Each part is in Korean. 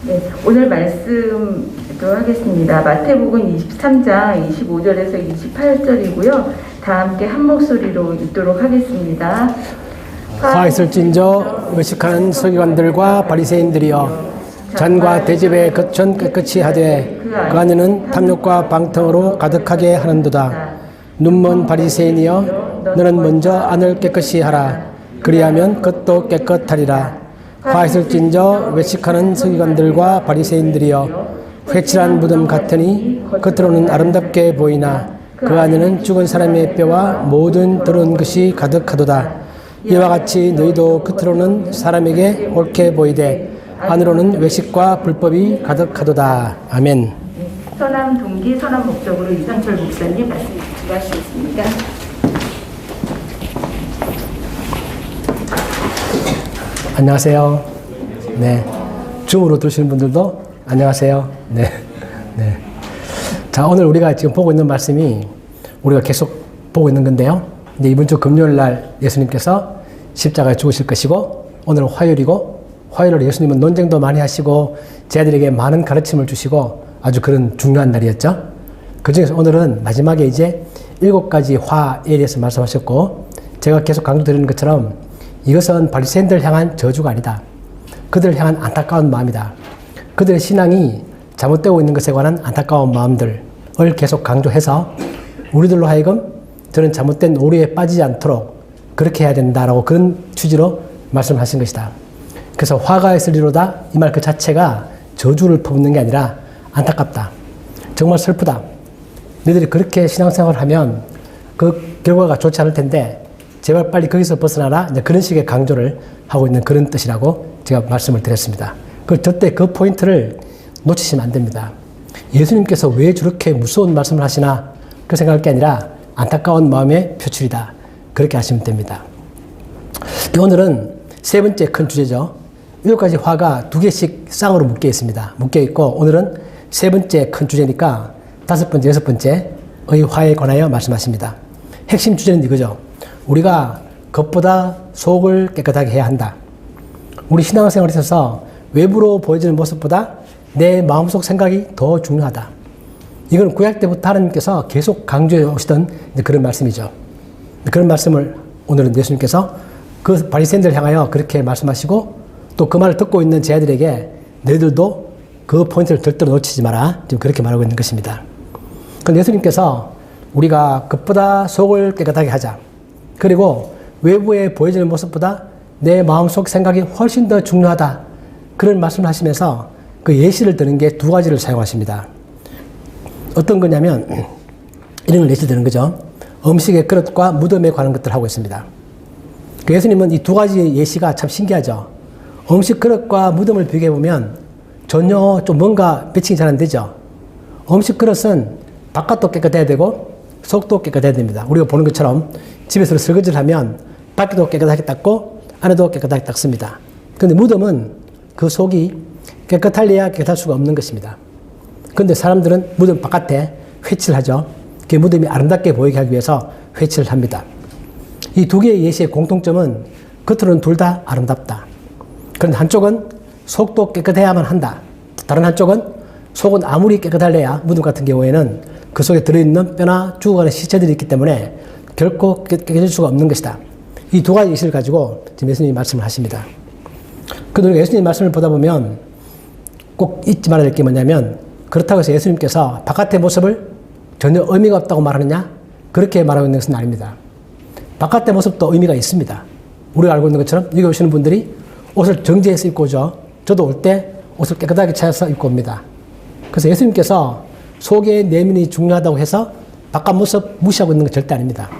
네, 오늘 말씀 듣도록 하겠습니다. 마태복음 23장 25절에서 28절이고요. 다 함께 한 목소리로 읽도록 하겠습니다. 화 있을진저 의식하는 서기관들과 바리새인들이여, 잔과 대접에 거천 깨끗이 하되 그 안에는 탐욕과 방탕으로 가득하게 하는도다. 눈먼 바리새인이여, 너는 먼저 안을 깨끗이 하라. 그리하면 겉도 깨끗하리라. 화 있을진저 외식하는 서기관들과 바리새인들이여, 회칠한 무덤 같으니 겉으로는 아름답게 보이나 그 안에는 죽은 사람의 뼈와 모든 더러운 것이 가득하도다. 이와 같이 너희도 겉으로는 사람에게 옳게 보이되 안으로는 외식과 불법이 가득하도다. 아멘. 선한 동기, 선한 목적으로 이상철 목사님 말씀 주시겠습니다. 안녕하세요. 네. 줌으로 들으시는 분들도 안녕하세요. 네. 네. 자, 오늘 우리가 지금 보고 있는 말씀이 우리가 계속 보고 있는 건데요. 이제 이번 주 금요일 날 예수님께서 십자가에 죽으실 것이고, 오늘은 화요일이고, 화요일에 예수님은 논쟁도 많이 하시고, 제자들에게 많은 가르침을 주시고, 아주 그런 중요한 날이었죠. 그 중에서 오늘은 마지막에 이제 7가지 화에 대해서 말씀하셨고, 제가 계속 강조드리는 것처럼 이것은 바리새인들 향한 저주가 아니다. 그들을 향한 안타까운 마음이다. 그들의 신앙이 잘못되고 있는 것에 관한 안타까운 마음들을 계속 강조해서 우리들로 하여금 저는 잘못된 오류에 빠지지 않도록 그렇게 해야 된다라고 그런 취지로 말씀하신 것이다. 그래서 화가 있으리로다, 이 말 그 자체가 저주를 퍼붓는 게 아니라 안타깝다. 정말 슬프다. 너희들이 그렇게 신앙생활을 하면 그 결과가 좋지 않을 텐데 제발 빨리 거기서 벗어나라. 이제 그런 식의 강조를 하고 있는 그런 뜻이라고 제가 말씀을 드렸습니다. 절대 그 포인트를 놓치시면 안 됩니다. 예수님께서 왜 저렇게 무서운 말씀을 하시나 그 생각할 게 아니라 안타까운 마음의 표출이다. 그렇게 하시면 됩니다. 오늘은 세 번째 큰 주제죠. 7가지 화가 2개씩 쌍으로 묶여 있습니다. 묶여 있고 오늘은 세 번째 큰 주제니까 5번째, 6번째의 화에 관하여 말씀하십니다. 핵심 주제는 이거죠. 우리가 겉보다 속을 깨끗하게 해야 한다. 우리 신앙생활에 있어서 외부로 보여지는 모습보다 내 마음속 생각이 더 중요하다. 이건 구약 때부터 하나님께서 계속 강조해 오시던 그런 말씀이죠. 그런 말씀을 오늘은 예수님께서 그 바리새인들 향하여 그렇게 말씀하시고, 또 그 말을 듣고 있는 제자들에게 너희들도 그 포인트를 절대로 놓치지 마라. 지금 그렇게 말하고 있는 것입니다. 그런데 예수님께서 우리가 겉보다 속을 깨끗하게 하자. 그리고 외부에 보여지는 모습보다 내 마음속 생각이 훨씬 더 중요하다. 그런 말씀을 하시면서 그 예시를 드는 게 2가지를 사용하십니다. 어떤 거냐면 이런 걸 예시 드는 거죠. 음식의 그릇과 무덤에 관한 것들을 하고 있습니다. 그 예수님은 이 2가지 예시가 참 신기하죠. 음식 그릇과 무덤을 비교해보면 전혀 좀 뭔가 매칭이 잘 안 되죠. 음식 그릇은 바깥도 깨끗해야 되고 속도 깨끗해야 됩니다. 우리가 보는 것처럼 집에서 설거지를 하면 밖에도 깨끗하게 닦고 안에도 깨끗하게 닦습니다. 그런데 무덤은 그 속이 깨끗할래야 깨끗할 수가 없는 것입니다. 그런데 사람들은 무덤 바깥에 회칠을 하죠. 그 무덤이 아름답게 보이게 하기 위해서 회칠을 합니다. 이 2개의 예시의 공통점은 겉으로는 둘 다 아름답다. 그런데 한쪽은 속도 깨끗해야만 한다. 다른 한쪽은 속은 아무리 깨끗할래야 무덤 같은 경우에는 그 속에 들어있는 뼈나 죽어가는 시체들이 있기 때문에 결코 깨끗해질 수가 없는 것이다. 이 2가지 예시를 가지고 지금 예수님이 말씀을 하십니다. 그런데 예수님 말씀을 보다 보면 꼭 잊지 말아야 될 게 뭐냐면, 그렇다고 해서 예수님께서 바깥의 모습을 전혀 의미가 없다고 말하느냐? 그렇게 말하고 있는 것은 아닙니다. 바깥의 모습도 의미가 있습니다. 우리가 알고 있는 것처럼 여기 오시는 분들이 옷을 정제해서 입고 오죠. 저도 올 때 옷을 깨끗하게 차려서 입고 옵니다. 그래서 예수님께서 속의 내면이 중요하다고 해서 바깥 모습 무시하고 있는 건 절대 아닙니다.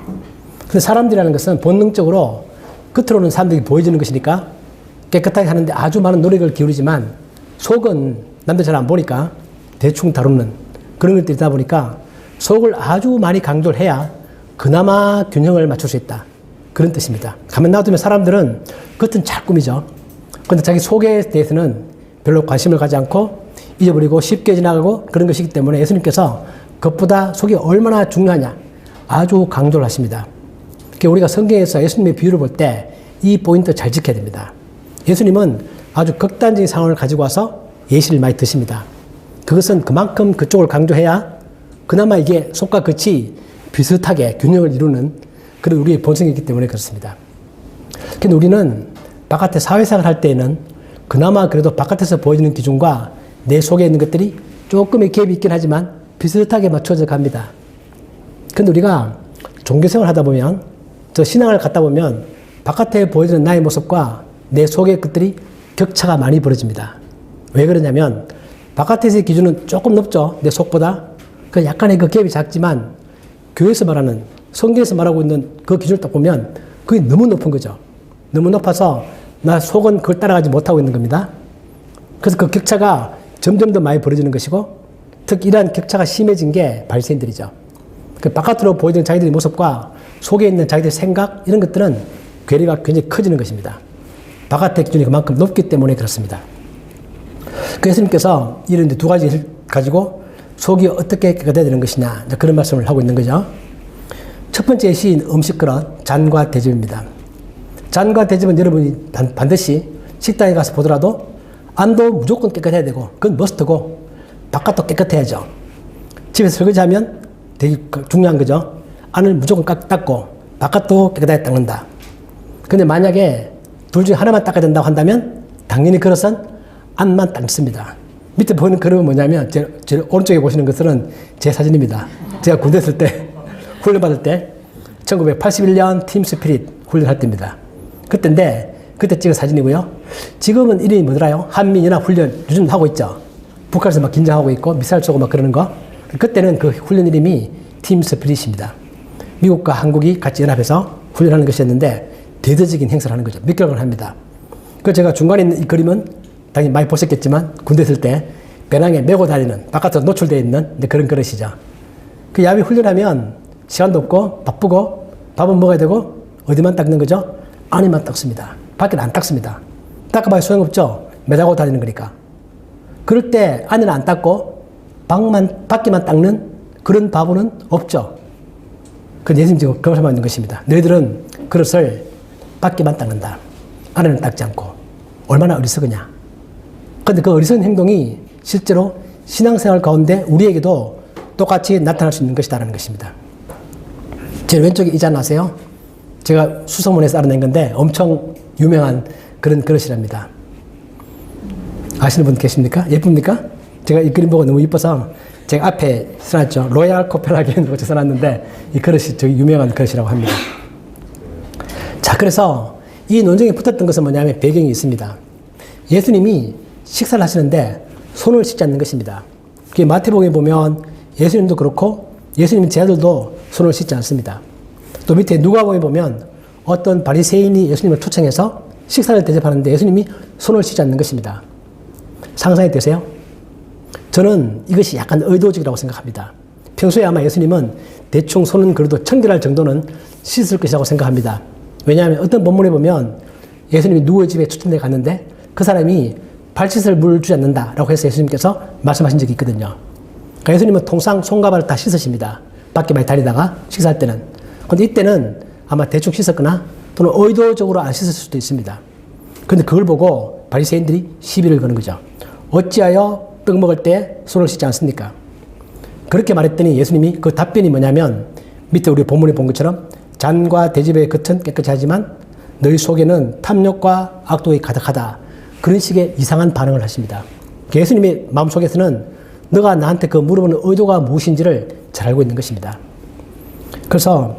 근데 사람들이라는 것은 본능적으로 겉으로는 사람들이 보여지는 것이니까 깨끗하게 하는데 아주 많은 노력을 기울이지만 속은 남들 잘 안 보니까 대충 다루는 그런 것들이다 보니까 속을 아주 많이 강조를 해야 그나마 균형을 맞출 수 있다. 그런 뜻입니다. 가만 놔두면 사람들은 겉은 잘 꾸미죠. 그런데 자기 속에 대해서는 별로 관심을 가지 않고 잊어버리고 쉽게 지나가고 그런 것이기 때문에 예수님께서 겉보다 속이 얼마나 중요하냐 아주 강조를 하십니다. 그러니까 우리가 성경에서 예수님의 비유를 볼 때 이 포인트 잘 지켜야 됩니다. 예수님은 아주 극단적인 상황을 가지고 와서 예시를 많이 드십니다. 그것은 그만큼 그쪽을 강조해야 그나마 이게 속과 끝이 비슷하게 균형을 이루는 그런 우리의 본성이 있기 때문에 그렇습니다. 근데 우리는 바깥에 사회생활 할 때에는 그나마 그래도 바깥에서 보여지는 기준과 내 속에 있는 것들이 조금의 갭이 있긴 하지만 비슷하게 맞춰져 갑니다. 근데 우리가 종교생활 하다 보면, 저 신앙을 갖다 보면 바깥에 보여지는 나의 모습과 내 속의 것들이 격차가 많이 벌어집니다. 왜 그러냐면 바깥에서의 기준은 조금 높죠. 내 속보다. 그 약간의 그 갭이 작지만 교회에서 말하는, 성경에서 말하고 있는 그 기준을 딱 보면 그게 너무 높은 거죠. 너무 높아서 나 속은 그걸 따라가지 못하고 있는 겁니다. 그래서 그 격차가 점점 더 많이 벌어지는 것이고, 특히 이러한 격차가 심해진 게 바리새인들이죠. 그 바깥으로 보여지는 자기들의 모습과 속에 있는 자기들의 생각, 이런 것들은 괴리가 굉장히 커지는 것입니다. 바깥의 기준이 그만큼 높기 때문에 그렇습니다. 그 예수님께서 이런 두 가지를 가지고 속이 어떻게 깨끗해야 되는 것이냐, 그런 말씀을 하고 있는 거죠. 첫 번째 예시인 음식 그릇, 잔과 대접입니다. 잔과 대접은 여러분이 반드시 식당에 가서 보더라도 안도 무조건 깨끗해야 되고, 그건 머스트고, 바깥도 깨끗해야죠. 집에서 설거지하면 되게 중요한 거죠. 안을 무조건 닦고 바깥도 깨끗하게 닦는다. 근데 만약에 둘 중에 하나만 닦아야 된다고 한다면 당연히 그것은 안만 닦습니다. 밑에 보이는 그림은 뭐냐면 제 오른쪽에 보시는 것은 제 사진입니다. 제가 군대 있을 때 훈련받을 때 1981년 팀 스피릿 훈련할 때입니다. 그때 찍은 사진이고요. 지금은 이름이 뭐더라요? 한미연합훈련 요즘 하고 있죠. 북한에서 막 긴장하고 있고 미사일 쏘고 막 그러는 거. 그때는 그 훈련 이름이 팀 스피릿입니다. 미국과 한국이 같이 연합해서 훈련하는 것이었는데 대대적인 행사를 하는 거죠. 몇 개월간 합니다. 그 제가 중간에 있는 이 그림은 당연히 많이 보셨겠지만 군대 있을 때 배낭에 메고 다니는, 바깥으로 노출되어 있는 그런 그릇이죠. 그 야외 훈련하면 시간도 없고 바쁘고 밥은 먹어야 되고 어디만 닦는 거죠? 안에만 닦습니다. 밖에는 안 닦습니다. 닦아봐야 소용없죠. 매다고 다니는 거니까. 그럴 때 안에는 안 닦고 밖에만 닦는 그런 바보는 없죠. 그건 예수님 지금 그걸 말하는 것입니다. 너희들은 그릇을 밖에만 닦는다. 안에는 닦지 않고. 얼마나 어리석으냐. 그런데 그 어리석은 행동이 실제로 신앙생활 가운데 우리에게도 똑같이 나타날 수 있는 것이다라는 것입니다. 제 왼쪽에 이 잔 아세요? 제가 수성문에서 알아낸 건데 엄청 유명한 그런 그릇이랍니다. 아시는 분 계십니까? 예쁩니까? 제가 이 그림 보고 너무 이뻐서 제가 앞에 써놨죠. 로얄 코펜하겐이라고 써놨는데 이 그릇이 되게 유명한 그릇이라고 합니다. 자, 그래서 이 논쟁에 붙었던 것은 뭐냐면 배경이 있습니다. 예수님이 식사를 하시는데 손을 씻지 않는 것입니다. 그게 마태복음에 보면 예수님도 그렇고 예수님 제자들도 손을 씻지 않습니다. 또 밑에 누가복음에 보면 어떤 바리새인이 예수님을 초청해서 식사를 대접하는데 예수님이 손을 씻지 않는 것입니다. 상상이 되세요? 저는 이것이 약간 의도적이라고 생각합니다. 평소에 아마 예수님은 대충 손은 그래도 청결할 정도는 씻을 것이라고 생각합니다. 왜냐하면 어떤 본문에 보면 예수님이 누구의 집에 초청돼 갔는데 그 사람이 발 씻을 물을 주지 않는다라고 해서 예수님께서 말씀하신 적이 있거든요. 그러니까 예수님은 통상 손과 발을 다 씻으십니다. 밖에 많이 다니다가 식사할 때는. 그런데 이때는 아마 대충 씻었거나 또는 의도적으로 안 씻을 수도 있습니다. 그런데 그걸 보고 바리새인들이 시비를 거는 거죠. 어찌하여 떡 먹을 때 손을 씻지 않습니까? 그렇게 말했더니 예수님이 그 답변이 뭐냐면 밑에 우리 본문에 본 것처럼 잔과 대접의 겉은 깨끗이 하지만 너희 속에는 탐욕과 악독이 가득하다. 그런 식의 이상한 반응을 하십니다. 예수님의 마음속에서는 너가 나한테 그 물어보는 의도가 무엇인지를 잘 알고 있는 것입니다. 그래서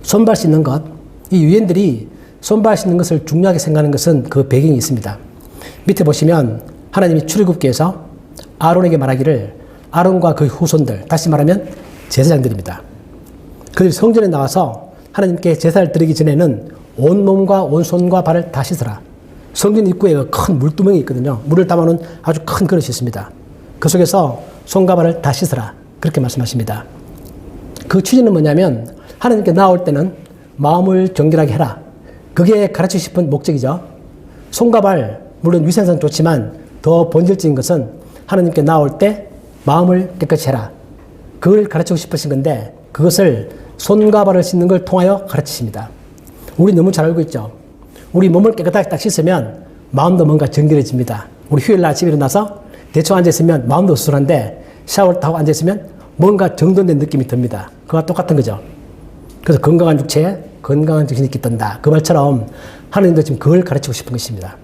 손발 씻는 것, 이 유엔들이 손발 씻는 것을 중요하게 생각하는 것은 그 배경이 있습니다. 밑에 보시면 하나님이 출애굽기에서 아론에게 말하기를 아론과 그 후손들, 다시 말하면 제사장들입니다. 그들이 성전에 나와서 하나님께 제사를 드리기 전에는 온 몸과 온 손과 발을 다 씻으라. 성전 입구에 큰 물두멍이 있거든요. 물을 담아놓은 아주 큰 그릇이 있습니다. 그 속에서 손과 발을 다 씻으라. 그렇게 말씀하십니다. 그 취지는 뭐냐면 하나님께 나올 때는 마음을 정결하게 해라. 그게 가르치고 싶은 목적이죠. 손과 발, 물론 위생상 좋지만 더 본질적인 것은 하나님께 나올 때 마음을 깨끗이 해라. 그걸 가르치고 싶으신 건데 그것을 손과 발을 씻는 걸 통하여 가르치십니다. 우리 너무 잘 알고 있죠. 우리 몸을 깨끗하게 딱 씻으면 마음도 뭔가 정결해집니다. 우리 휴일 날 아침에 일어나서 대충 앉아있으면 마음도 수술한데 샤워를 타고 앉아있으면 뭔가 정돈된 느낌이 듭니다. 그와 똑같은 거죠. 그래서 건강한 육체에 건강한 정신이 깃든다. 그 말처럼 하나님도 지금 그걸 가르치고 싶은 것입니다.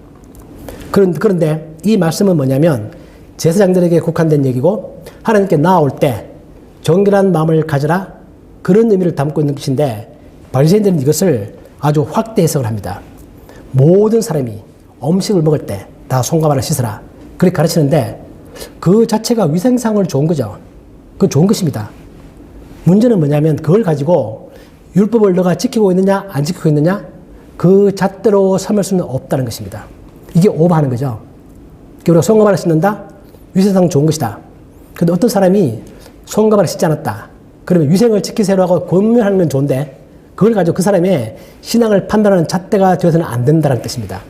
그런데 이 말씀은 뭐냐면 제사장들에게 국한된 얘기고 하나님께 나아올 때 정결한 마음을 가져라 그런 의미를 담고 있는 것인데 바리새인들은 이것을 아주 확대 해석을 합니다. 모든 사람이 음식을 먹을 때 다 손과 발을 씻어라 그렇게 가르치는데 그 자체가 위생상을 좋은 거죠. 그건 좋은 것입니다. 문제는 뭐냐면 그걸 가지고 율법을 너가 지키고 있느냐 안 지키고 있느냐 그 잣대로 삼을 수는 없다는 것입니다. 이게 오버하는 거죠. 우리가 손과 발을 씻는다? 위생상 좋은 것이다. 근데 어떤 사람이 손과 발을 씻지 않았다. 그러면 위생을 지키세요라고 권면하는 건 좋은데 그걸 가지고 그 사람의 신앙을 판단하는 잣대가 되어서는 안 된다는 뜻입니다.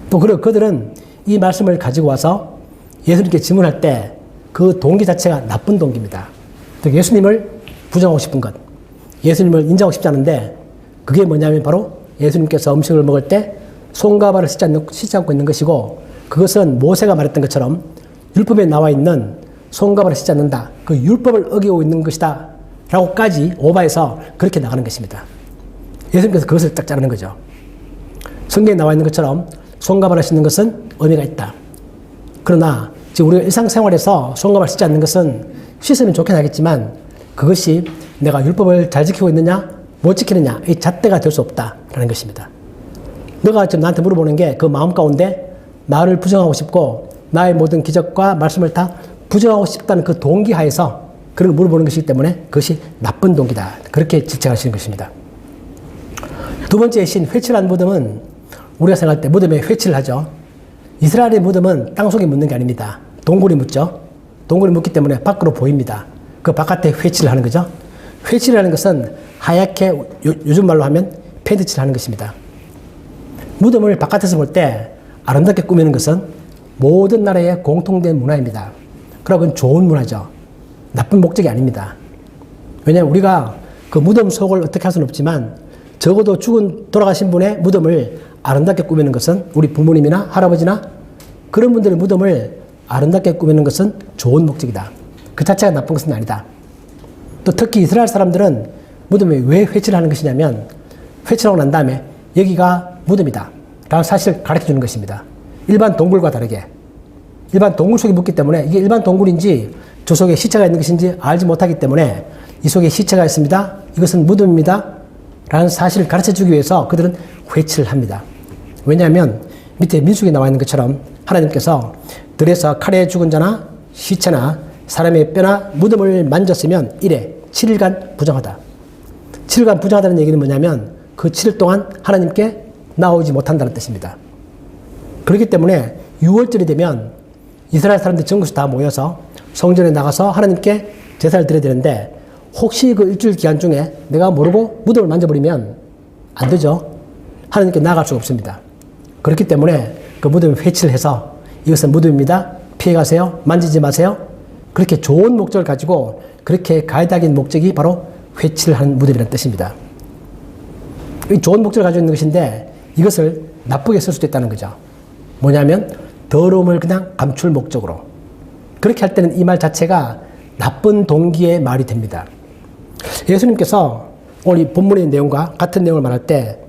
또 그들은 이 말씀을 가지고 와서 예수님께 질문할 때 그 동기 자체가 나쁜 동기입니다. 예수님을 부정하고 싶은 것, 예수님을 인정하고 싶지 않은데 그게 뭐냐면 바로 예수님께서 음식을 먹을 때 손과 발을 씻지 않고 있는 것이고 그것은 모세가 말했던 것처럼 율법에 나와 있는 손과 발을 씻지 않는다. 그 율법을 어기고 있는 것이다. 라고까지 오바해서 그렇게 나가는 것입니다. 예수님께서 그것을 딱 자르는 거죠. 성경에 나와 있는 것처럼 손과 발을 씻는 것은 의미가 있다. 그러나 지금 우리가 일상생활에서 손과 발을 씻지 않는 것은 씻으면 좋긴 하겠지만 그것이 내가 율법을 잘 지키고 있느냐 못 지키느냐 이 잣대가 될 수 없다라는 것입니다. 너가 지금 나한테 물어보는 게 그 마음 가운데 나를 부정하고 싶고 나의 모든 기적과 말씀을 다 부정하고 싶다는 그 동기 하에서 그런 걸 물어보는 것이기 때문에 그것이 나쁜 동기다. 그렇게 질책하시는 것입니다. 두 번째 신 회칠한 무덤은 우리가 생각할 때 무덤에 회칠을 하죠. 이스라엘의 무덤은 땅속에 묻는 게 아닙니다. 동굴이 묻죠. 동굴이 묻기 때문에 밖으로 보입니다. 그 바깥에 회칠을 하는 거죠. 회칠을 하는 것은 하얗게 요즘 말로 하면 페인트칠을 하는 것입니다. 무덤을 바깥에서 볼 때 아름답게 꾸미는 것은 모든 나라의 공통된 문화입니다. 그러고 그건 좋은 문화죠. 나쁜 목적이 아닙니다. 왜냐하면 우리가 그 무덤 속을 어떻게 할 수는 없지만 적어도 돌아가신 분의 무덤을 아름답게 꾸미는 것은 우리 부모님이나 할아버지나 그런 분들의 무덤을 아름답게 꾸미는 것은 좋은 목적이다. 그 자체가 나쁜 것은 아니다. 또 특히 이스라엘 사람들은 무덤에 왜 회칠을 하는 것이냐면 회칠하고 난 다음에 여기가 무덤이다 라는 사실을 가르쳐 주는 것입니다. 일반 동굴과 다르게 일반 동굴 속에 묻기 때문에 이게 일반 동굴인지 저 속에 시체가 있는 것인지 알지 못하기 때문에 이 속에 시체가 있습니다. 이것은 무덤입니다. 라는 사실을 가르쳐 주기 위해서 그들은 회칠을 합니다. 왜냐하면 밑에 민수기에 나와 있는 것처럼 하나님께서 들에서 칼에 죽은 자나 시체나 사람의 뼈나 무덤을 만졌으면 이래 7일간 부정하다. 7일간 부정하다는 얘기는 뭐냐면 그 7일 동안 하나님께 나오지 못한다는 뜻입니다. 그렇기 때문에 6월절이 되면 이스라엘 사람들 전국에서 다 모여서 성전에 나가서 하나님께 제사를 드려야 되는데 혹시 그 일주일 기간 중에 내가 모르고 무덤을 만져버리면 안 되죠. 하나님께 나아갈 수가 없습니다. 그렇기 때문에 그 무덤을 회치를 해서 이것은 무덤입니다. 피해가세요. 만지지 마세요. 그렇게 좋은 목적을 가지고 그렇게 가이드하긴 목적이 바로 회치를 하는 무덤이라는 뜻입니다. 이 좋은 목적을 가지고 있는 것인데 이것을 나쁘게 쓸 수도 있다는 거죠. 뭐냐면 더러움을 그냥 감출 목적으로. 그렇게 할 때는 이 말 자체가 나쁜 동기의 말이 됩니다. 예수님께서 오늘 이 본문의 내용과 같은 내용을 말할 때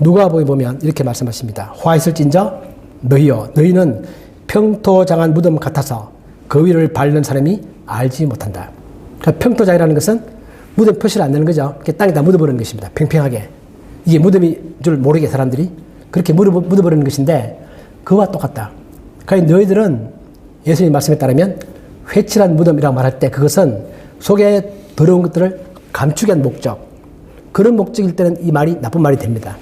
누가복음에 보면 이렇게 말씀하십니다. 화 있을진저 너희여 너희는 평토장한 무덤 같아서 그 위를 밟는 사람이 알지 못한다. 그러니까 평토장이라는 것은 무덤 표시를 안 내는 거죠. 땅에다 묻어버리는 것입니다. 팽팽하게. 이게 무덤인 줄 모르게 사람들이 그렇게 묻어버리는 것인데 그와 똑같다. 그러니까 너희들은 예수님 말씀에 따르면 회칠한 무덤이라고 말할 때 그것은 속에 더러운 것들을 감추기 위한 목적, 그런 목적일 때는 이 말이 나쁜 말이 됩니다.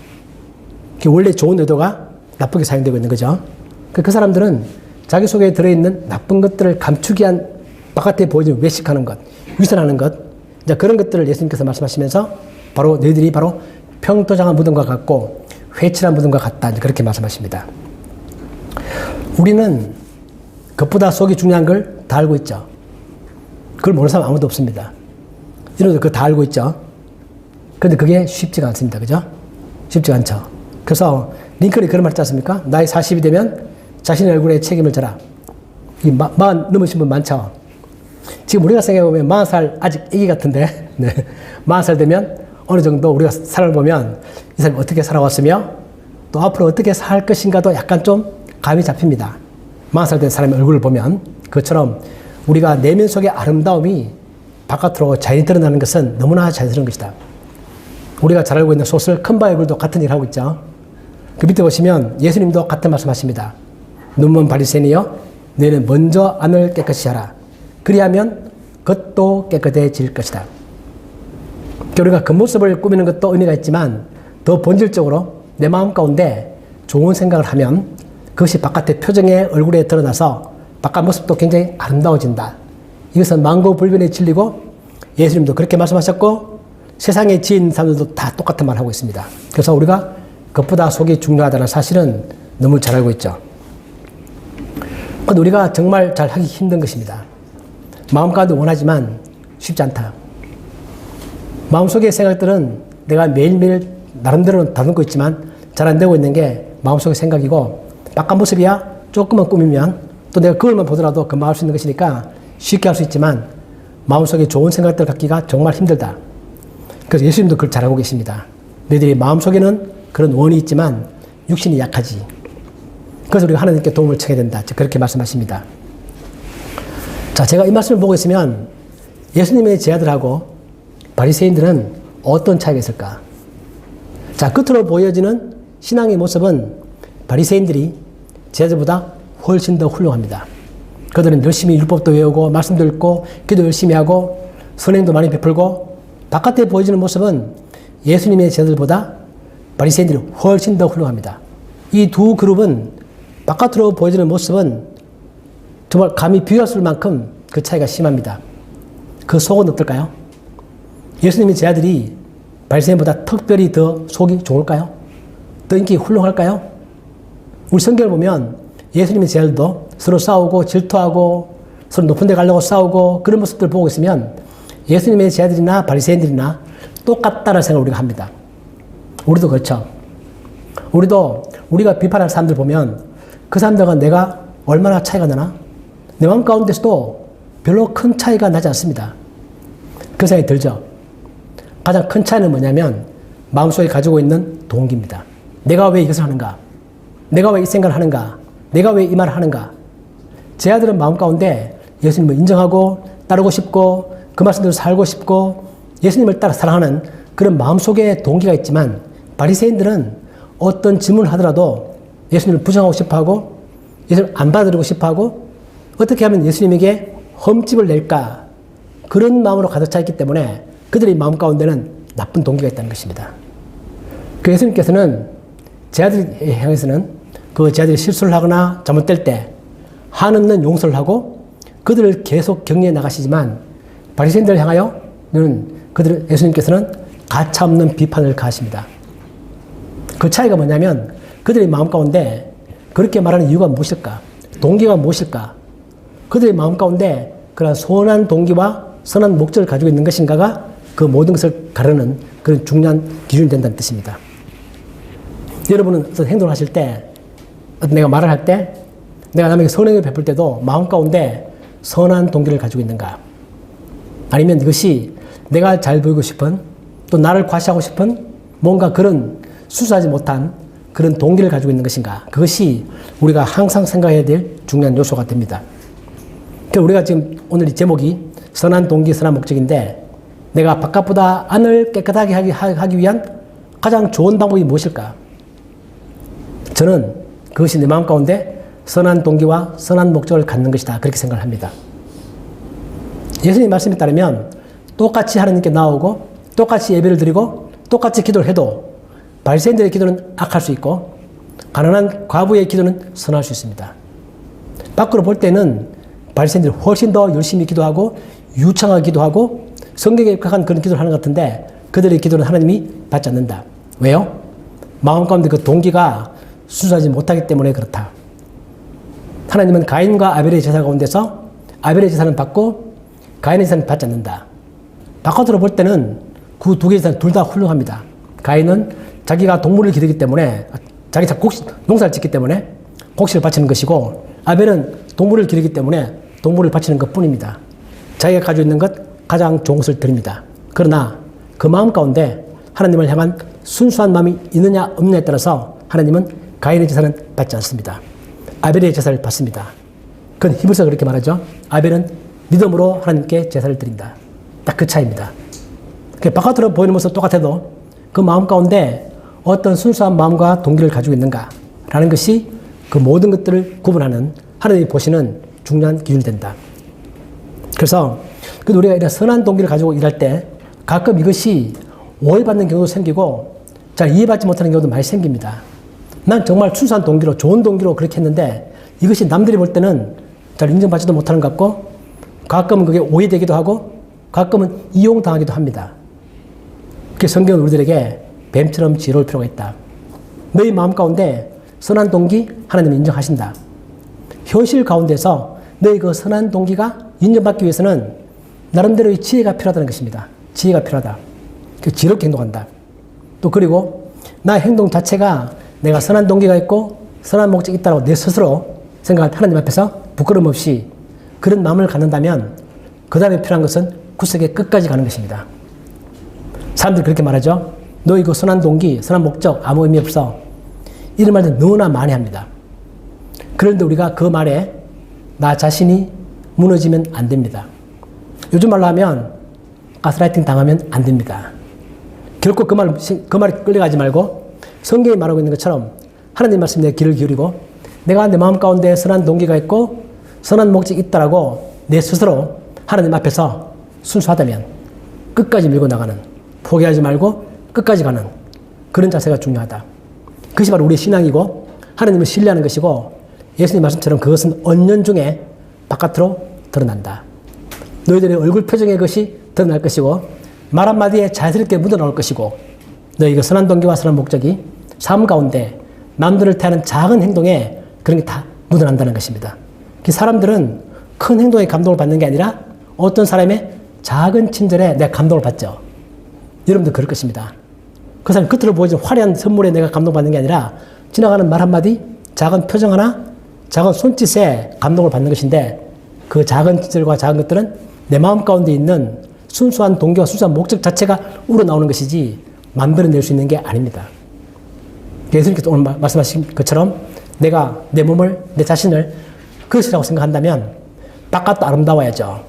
원래 좋은 의도가 나쁘게 사용되고 있는 거죠. 그 사람들은 자기 속에 들어있는 나쁜 것들을 감추기 위한 바깥에 보여지는 외식하는 것, 위선하는 것, 이제 그런 것들을 예수님께서 말씀하시면서 바로 너희들이 바로 평토장한 무덤과 같고 회칠한 무덤과 같다. 그렇게 말씀하십니다. 우리는 그것보다 속이 중요한 걸 다 알고 있죠. 그걸 모르는 사람 아무도 없습니다. 여러분들 그거 다 알고 있죠. 그런데 그게 쉽지가 않습니다. 그죠? 쉽지가 않죠. 그래서 링컨이 그런 말 했지 않습니까? 나이 40이 되면 자신의 얼굴에 책임을 져라. 이 마흔 넘으신 분 많죠? 지금 우리가 생각해보면 40살 아직 애기 같은데, 네. 40살 되면 어느 정도 우리가 살아보면 이 사람이 어떻게 살아왔으며 또 앞으로 어떻게 살 것인가도 약간 좀 감이 잡힙니다. 40살 된 사람의 얼굴을 보면 그것처럼 우리가 내면 속의 아름다움이 바깥으로 자연히 드러나는 것은 너무나 자연스러운 것이다. 우리가 잘 알고 있는 소설 큰 바의 얼굴도 같은 일을 하고 있죠. 그 밑에 보시면 예수님도 같은 말씀하십니다. 눈먼 바리새인이여 너희는 먼저 안을 깨끗이 하라. 그리하면 겉도 깨끗해질 것이다. 우리가 겉모습을 꾸미는 것도 의미가 있지만 더 본질적으로 내 마음 가운데 좋은 생각을 하면 그것이 바깥의 표정에 얼굴에 드러나서 바깥 모습도 굉장히 아름다워진다. 이것은 만고불변의 진리고 예수님도 그렇게 말씀하셨고 세상의 지인 사람들도 다 똑같은 말을 하고 있습니다. 그래서 우리가 겉보다 속이 중요하다는 사실은 너무 잘 알고 있죠. 그런데 우리가 정말 잘 하기 힘든 것입니다. 마음 가운데 원하지만 쉽지 않다. 마음속의 생각들은 내가 매일매일 나름대로 다듬고 있지만 잘 안 되고 있는 게 마음속의 생각이고 바깥 모습이야 조금만 꾸미면 또 내가 그걸만 보더라도 금방 할 수 있는 것이니까 쉽게 할 수 있지만 마음속에 좋은 생각들을 갖기가 정말 힘들다. 그래서 예수님도 그걸 잘 알고 계십니다. 너희들이 마음속에는 그런 원이 있지만 육신이 약하지. 그래서 우리가 하나님께 도움을 청해야 된다. 그렇게 말씀하십니다. 자, 제가 이 말씀을 보고 있으면 예수님의 제자들하고 바리새인들은 어떤 차이가 있을까? 자, 끝으로 보여지는 신앙의 모습은 바리새인들이 제자들보다 훨씬 더 훌륭합니다. 그들은 열심히 율법도 외우고 말씀도 읽고 기도 열심히 하고 선행도 많이 베풀고 바깥에 보여지는 모습은 예수님의 제자들보다 바리새인들이 훨씬 더 훌륭합니다. 이 두 그룹은 바깥으로 보여지는 모습은 정말 감히 비교할 수 없을 만큼 그 차이가 심합니다. 그 속은 어떨까요? 예수님의 제자들이 바리새인보다 특별히 더 속이 좋을까요? 더 인기 훌륭할까요? 우리 성경을 보면 예수님의 제자들도 서로 싸우고 질투하고 서로 높은 데 가려고 싸우고 그런 모습들을 보고 있으면 예수님의 제자들이나 바리새인들이나 똑같다는 생각을 우리가 합니다. 우리도 그렇죠. 우리가 비판할 사람들 보면 그 사람들과 내가 얼마나 차이가 나나? 내 마음 가운데서도 별로 큰 차이가 나지 않습니다. 그 생각이 들죠. 가장 큰 차이는 뭐냐면 마음속에 가지고 있는 동기입니다. 내가 왜 이것을 하는가? 내가 왜 이 생각을 하는가? 내가 왜 이 말을 하는가? 제 아들은 마음 가운데 예수님을 인정하고 따르고 싶고 그 말씀대로 살고 싶고 예수님을 따라 사랑하는 그런 마음속에 동기가 있지만 바리새인들은 어떤 질문을 하더라도 예수님을 부정하고 싶어하고 예수님을 안 받아들이고 싶어하고 어떻게 하면 예수님에게 흠집을 낼까 그런 마음으로 가득 차 있기 때문에 그들의 마음 가운데는 나쁜 동기가 있다는 것입니다. 그 예수님께서는 제 아들에 향해서는 그 제 아들이 실수를 하거나 잘못될 때 한없는 용서를 하고 그들을 계속 격려해 나가시지만 바리새인들을 향하여는 예수님께서는 가차없는 비판을 가하십니다. 그 차이가 뭐냐면 그들의 마음 가운데 그렇게 말하는 이유가 무엇일까? 동기가 무엇일까? 그들의 마음 가운데 그런 선한 동기와 선한 목적을 가지고 있는 것인가가 그 모든 것을 가르는 그런 중요한 기준이 된다는 뜻입니다. 여러분은 어떤 행동을 하실 때, 내가 말을 할 때, 내가 남에게 선행을 베풀 때도 마음 가운데 선한 동기를 가지고 있는가? 아니면 이것이 내가 잘 보이고 싶은, 또 나를 과시하고 싶은 뭔가 그런 수수하지 못한 그런 동기를 가지고 있는 것인가? 그것이 우리가 항상 생각해야 될 중요한 요소가 됩니다. 그래서 우리가 지금 오늘 이 제목이 선한 동기, 선한 목적인데 내가 바깥보다 안을 깨끗하게 하기 위한 가장 좋은 방법이 무엇일까? 저는 그것이 내 마음 가운데 선한 동기와 선한 목적을 갖는 것이다. 그렇게 생각을 합니다. 예수님 말씀에 따르면 똑같이 하나님께 나오고 똑같이 예배를 드리고 똑같이 기도를 해도 바리새인들의 기도는 악할 수 있고 가난한 과부의 기도는 선할 수 있습니다. 밖으로 볼 때는 바리새인들이 훨씬 더 열심히 기도하고 유창하게 기도하고 성경에 입각한 그런 기도를 하는 것 같은데 그들의 기도는 하나님이 받지 않는다. 왜요? 마음 가운데 그 동기가 순수하지 못하기 때문에 그렇다. 하나님은 가인과 아벨의 제사 가운데서 아벨의 제사는 받고 가인의 제사는 받지 않는다. 바깥으로 볼 때는 그 두 개의 제사는 둘 다 훌륭합니다. 가인은 자기가 동물을 기르기 때문에 자기 농사를 짓기 때문에 곡식을 바치는 것이고 아벨은 동물을 기르기 때문에 동물을 바치는 것뿐입니다. 자기가 가지고 있는 것 가장 좋은 것을 드립니다. 그러나 그 마음 가운데 하나님을 향한 순수한 마음이 있느냐 없느냐에 따라서 하나님은 가인의 제사는 받지 않습니다. 아벨의 제사를 받습니다. 그건 히브리서가 그렇게 말하죠. 아벨은 믿음으로 하나님께 제사를 드린다. 딱 그 차이입니다. 바깥으로 보이는 모습 똑같아도 그 마음 가운데 어떤 순수한 마음과 동기를 가지고 있는가라는 것이 그 모든 것들을 구분하는 하나님이 보시는 중요한 기준이 된다. 그래서 우리가 이런 선한 동기를 가지고 일할 때 가끔 이것이 오해받는 경우도 생기고 잘 이해받지 못하는 경우도 많이 생깁니다. 난 정말 순수한 동기로 좋은 동기로 그렇게 했는데 이것이 남들이 볼 때는 잘 인정받지도 못하는 것 같고 가끔은 그게 오해되기도 하고 가끔은 이용당하기도 합니다. 그래서 성경은 우리들에게 뱀처럼 지혜로울 필요가 있다. 너희 마음 가운데 선한 동기 하나님은 인정하신다. 현실 가운데서 너희 그 선한 동기가 인정받기 위해서는 나름대로의 지혜가 필요하다는 것입니다. 지혜가 필요하다. 지혜롭게 행동한다. 또 그리고 나의 행동 자체가 내가 선한 동기가 있고 선한 목적이 있다고 내 스스로 생각할 하나님 앞에서 부끄럼 없이 그런 마음을 갖는다면 그 다음에 필요한 것은 구석의 끝까지 가는 것입니다. 사람들이 그렇게 말하죠. 너희 그 선한 동기, 선한 목적 아무 의미 없어. 이런 말들 너무나 많이 합니다. 그런데 우리가 그 말에 나 자신이 무너지면 안 됩니다. 요즘 말로 하면 가스라이팅 당하면 안 됩니다. 결코 그 말에 끌려가지 말고 성경이 말하고 있는 것처럼 하나님 말씀에 내 귀를 기울이고 내가 내 마음 가운데 선한 동기가 있고 선한 목적이 있다라고 내 스스로 하나님 앞에서 순수하다면 끝까지 밀고 나가는, 포기하지 말고 끝까지 가는 그런 자세가 중요하다. 그것이 바로 우리의 신앙이고 하나님을 신뢰하는 것이고 예수님 말씀처럼 그것은 언년 중에 바깥으로 드러난다. 너희들의 얼굴 표정의 것이 드러날 것이고 말 한마디에 자연스럽게 묻어나올 것이고 너희 그 선한 동기와 선한 목적이 삶 가운데 남들을 대하는 작은 행동에 그런 게 다 묻어난다는 것입니다. 사람들은 큰 행동에 감동을 받는 게 아니라 어떤 사람의 작은 친절에 내가 감동을 받죠. 여러분도 그럴 것입니다. 그 사람 겉으로 보여진 화려한 선물에 내가 감동받는 게 아니라 지나가는 말 한마디, 작은 표정 하나, 작은 손짓에 감동을 받는 것인데 그 작은 친절과 작은 것들은 내 마음 가운데 있는 순수한 동기와 순수한 목적 자체가 우러나오는 것이지 만들어낼 수 있는 게 아닙니다. 예수님께서 오늘 말씀하신 것처럼 내가 내 몸을, 내 자신을 그것이라고 생각한다면 바깥도 아름다워야죠.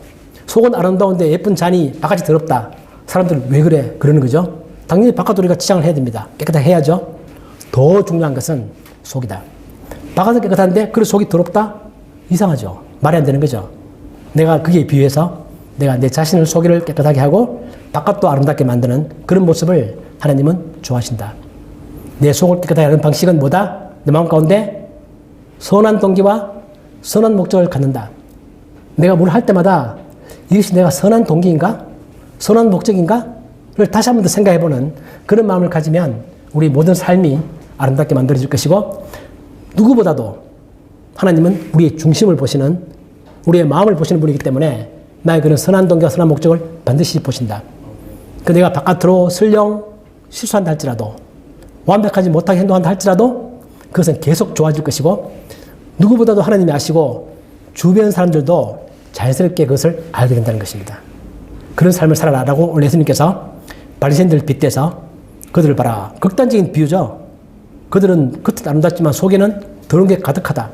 속은 아름다운데 예쁜 잔이 바깥이 더럽다. 사람들은 왜 그래? 그러는 거죠. 당연히 바깥으로 우리가 치장을 해야 됩니다. 깨끗하게 해야죠. 더 중요한 것은 속이다. 바깥은 깨끗한데 그래 속이 더럽다? 이상하죠. 말이 안 되는 거죠. 내가 그게 비유해서 내가 내 자신을 속이를 깨끗하게 하고 바깥도 아름답게 만드는 그런 모습을 하나님은 좋아하신다. 내 속을 깨끗하게 하는 방식은 뭐다? 내 마음 가운데 선한 동기와 선한 목적을 갖는다. 내가 뭘 할 때마다 이것이 내가 선한 동기인가? 선한 목적인가?를 다시 한 번 더 생각해보는 그런 마음을 가지면 우리 모든 삶이 아름답게 만들어질 것이고 누구보다도 하나님은 우리의 중심을 보시는 우리의 마음을 보시는 분이기 때문에 나의 그런 선한 동기와 선한 목적을 반드시 보신다. 그 내가 바깥으로 설령 실수한다 할지라도 완벽하지 못하게 행동한다 할지라도 그것은 계속 좋아질 것이고 누구보다도 하나님이 아시고 주변 사람들도 자연스럽게 그것을 알게 된다는 것입니다. 그런 삶을 살아라라고 오늘 예수님께서 바리새인들을 빗대서 그들을 봐라. 극단적인 비유죠. 그들은 겉은 아름답지만 속에는 더러운 게 가득하다.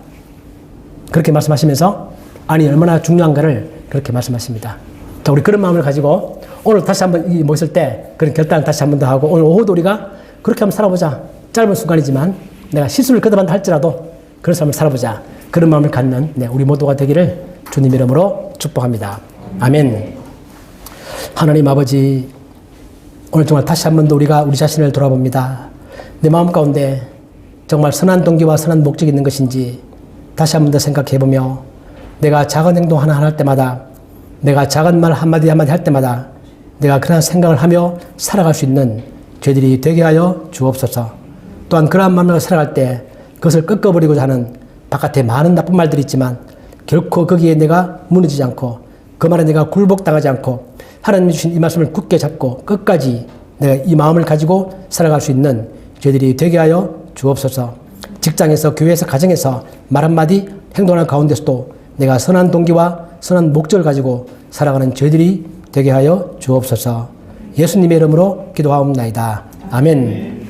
그렇게 말씀하시면서 아니 얼마나 중요한가를 그렇게 말씀하십니다. 자, 우리 그런 마음을 가지고 오늘 다시 한번 이 모였을 때 그런 결단을 다시 한번 더 하고 오늘 오후도 우리가 그렇게 한번 살아보자. 짧은 순간이지만 내가 실수를 거듭한다 할지라도 그런 삶을 살아보자. 그런 마음을 갖는 우리 모두가 되기를 주님 이름으로 축복합니다. 아멘. 하나님 아버지, 오늘 정말 다시 한 번 더 우리가 우리 자신을 돌아봅니다. 내 마음 가운데 정말 선한 동기와 선한 목적이 있는 것인지 다시 한 번 더 생각해보며 내가 작은 행동 하나 할 때마다 내가 작은 말 한마디 한마디 할 때마다 내가 그런 생각을 하며 살아갈 수 있는 저희들이 되게 하여 주옵소서. 또한 그러한 마음으로 살아갈 때 그것을 꺾어버리고자 하는 바깥에 많은 나쁜 말들이 있지만 결코 거기에 내가 무너지지 않고 그 말에 내가 굴복당하지 않고 하나님이 주신 이 말씀을 굳게 잡고 끝까지 내가 이 마음을 가지고 살아갈 수 있는 저희들이 되게 하여 주옵소서. 직장에서, 교회에서, 가정에서 말 한마디, 행동하는 가운데서도 내가 선한 동기와 선한 목적을 가지고 살아가는 저희들이 되게 하여 주옵소서. 예수님의 이름으로 기도하옵나이다. 아멘.